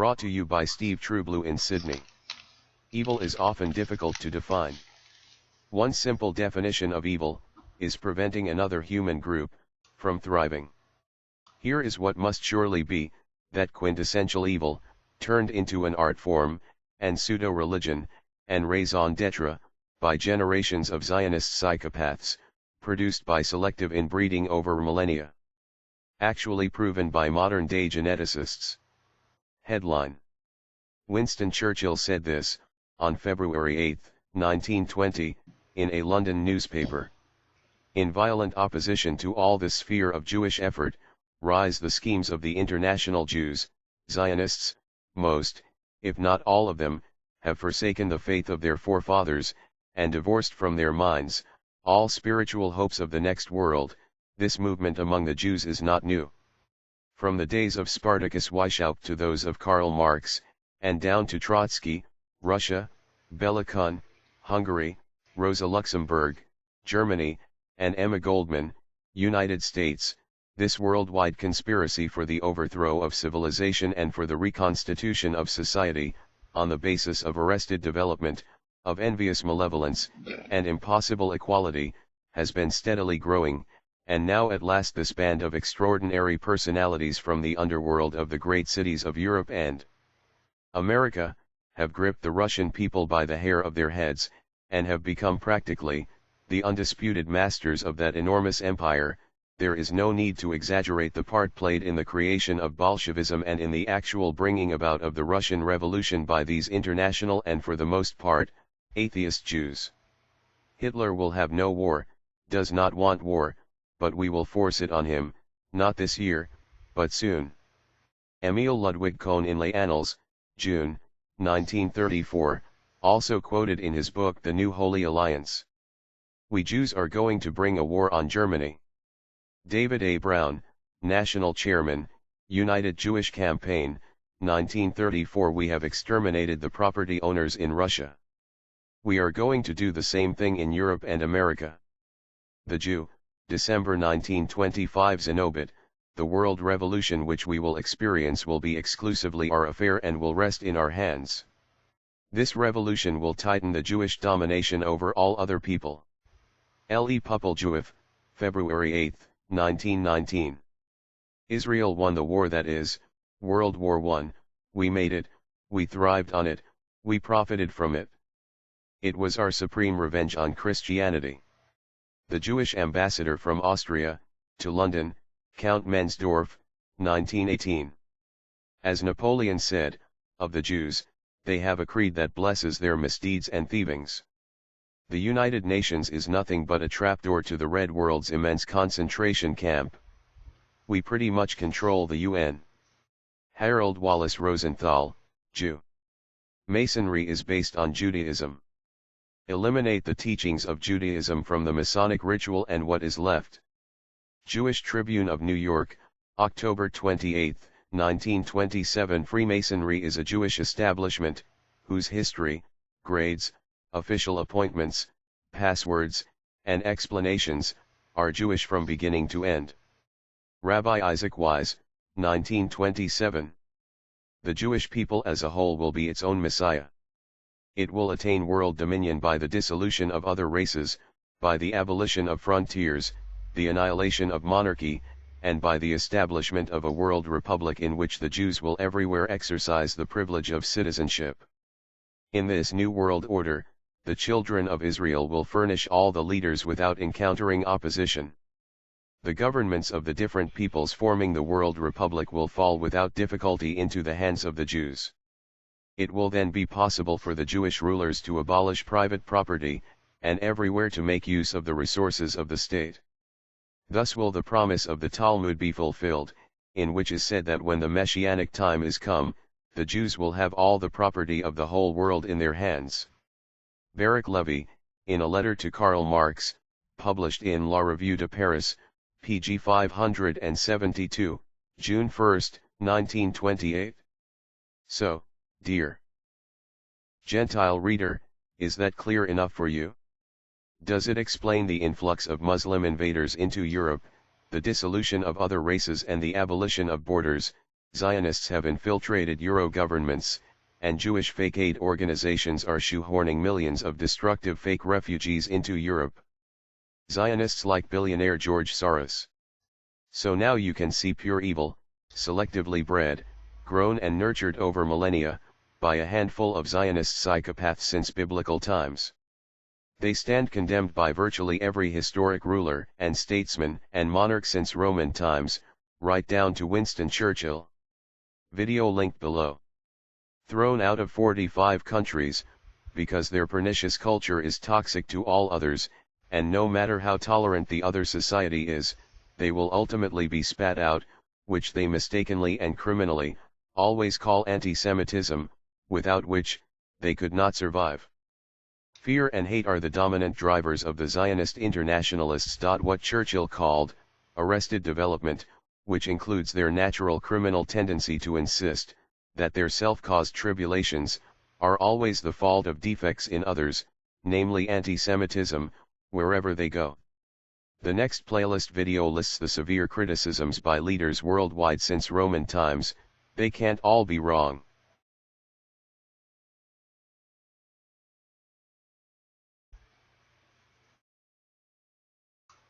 Brought to you by Steve Trueblue in Sydney. Evil is often difficult to define. One simple definition of evil is preventing another human group from thriving. Here is what must surely be that quintessential evil, turned into an art form, and pseudo-religion, and raison d'etre, by generations of Zionist psychopaths, produced by selective inbreeding over millennia. Actually proven by modern-day geneticists. Headline: Winston Churchill said this, on February 8, 1920, in a London newspaper. In violent opposition to all the sphere of Jewish effort, rise the schemes of the international Jews. Zionists, most, if not all of them, have forsaken the faith of their forefathers, and divorced from their minds all spiritual hopes of the next world. This movement among the Jews is not new. From the days of Spartacus Weishaupt to those of Karl Marx, and down to Trotsky, Russia, Bela Kun, Hungary, Rosa Luxemburg, Germany, and Emma Goldman, United States, this worldwide conspiracy for the overthrow of civilization and for the reconstitution of society, on the basis of arrested development, of envious malevolence, and impossible equality, has been steadily growing, and now at last this band of extraordinary personalities from the underworld of the great cities of Europe and America, have gripped the Russian people by the hair of their heads, and have become practically the undisputed masters of that enormous empire. There is no need to exaggerate the part played in the creation of Bolshevism and in the actual bringing about of the Russian Revolution by these international and for the most part, atheist Jews. Hitler will have no war, does not want war, but we will force it on him, not this year, but soon. Emil Ludwig Kohn in Les Annales, June, 1934, also quoted in his book The New Holy Alliance. We Jews are going to bring a war on Germany. David A. Brown, National Chairman, United Jewish Campaign, 1934. We have exterminated the property owners in Russia. We are going to do the same thing in Europe and America. The Jew, December 1925. Zenobit, the world revolution which we will experience will be exclusively our affair and will rest in our hands. This revolution will tighten the Jewish domination over all other people. L. E. Popoljiev, February 8, 1919. Israel won the war, that is, World War I, we made it, we thrived on it, we profited from it. It was our supreme revenge on Christianity. The Jewish ambassador from Austria, to London, Count Mensdorff, 1918. As Napoleon said, of the Jews, they have a creed that blesses their misdeeds and thievings. The United Nations is nothing but a trapdoor to the Red World's immense concentration camp. We pretty much control the UN. Harold Wallace Rosenthal, Jew. Masonry is based on Judaism. Eliminate the teachings of Judaism from the Masonic ritual and what is left. Jewish Tribune of New York, October 28, 1927. Freemasonry is a Jewish establishment, whose history, grades, official appointments, passwords, and explanations, are Jewish from beginning to end. Rabbi Isaac Wise, 1927. The Jewish people as a whole will be its own Messiah. It will attain world dominion by the dissolution of other races, by the abolition of frontiers, the annihilation of monarchy, and by the establishment of a world republic in which the Jews will everywhere exercise the privilege of citizenship. In this new world order, the children of Israel will furnish all the leaders without encountering opposition. The governments of the different peoples forming the world republic will fall without difficulty into the hands of the Jews. It will then be possible for the Jewish rulers to abolish private property, and everywhere to make use of the resources of the state. Thus will the promise of the Talmud be fulfilled, in which is said that when the Messianic time is come, the Jews will have all the property of the whole world in their hands. Baruch Levy, in a letter to Karl Marx, published in La Revue de Paris, pg 572, June 1, 1928. So, dear Gentile reader, is that clear enough for you? Does it explain the influx of Muslim invaders into Europe, the dissolution of other races and the abolition of borders, Zionists have infiltrated Euro governments, and Jewish fake aid organizations are shoehorning millions of destructive fake refugees into Europe. Zionists like billionaire George Soros. So now you can see pure evil, selectively bred, grown and nurtured over millennia, by a handful of Zionist psychopaths since biblical times. They stand condemned by virtually every historic ruler and statesman and monarch since Roman times, right down to Winston Churchill. Video linked below. Thrown out of 45 countries, because their pernicious culture is toxic to all others, and no matter how tolerant the other society is, they will ultimately be spat out, which they mistakenly and criminally, always call anti-Semitism, without which, they could not survive. Fear and hate are the dominant drivers of the Zionist internationalists. What Churchill called, arrested development, which includes their natural criminal tendency to insist, that their self-caused tribulations, are always the fault of defects in others, namely anti-Semitism, wherever they go. The next playlist video lists the severe criticisms by leaders worldwide since Roman times. They can't all be wrong.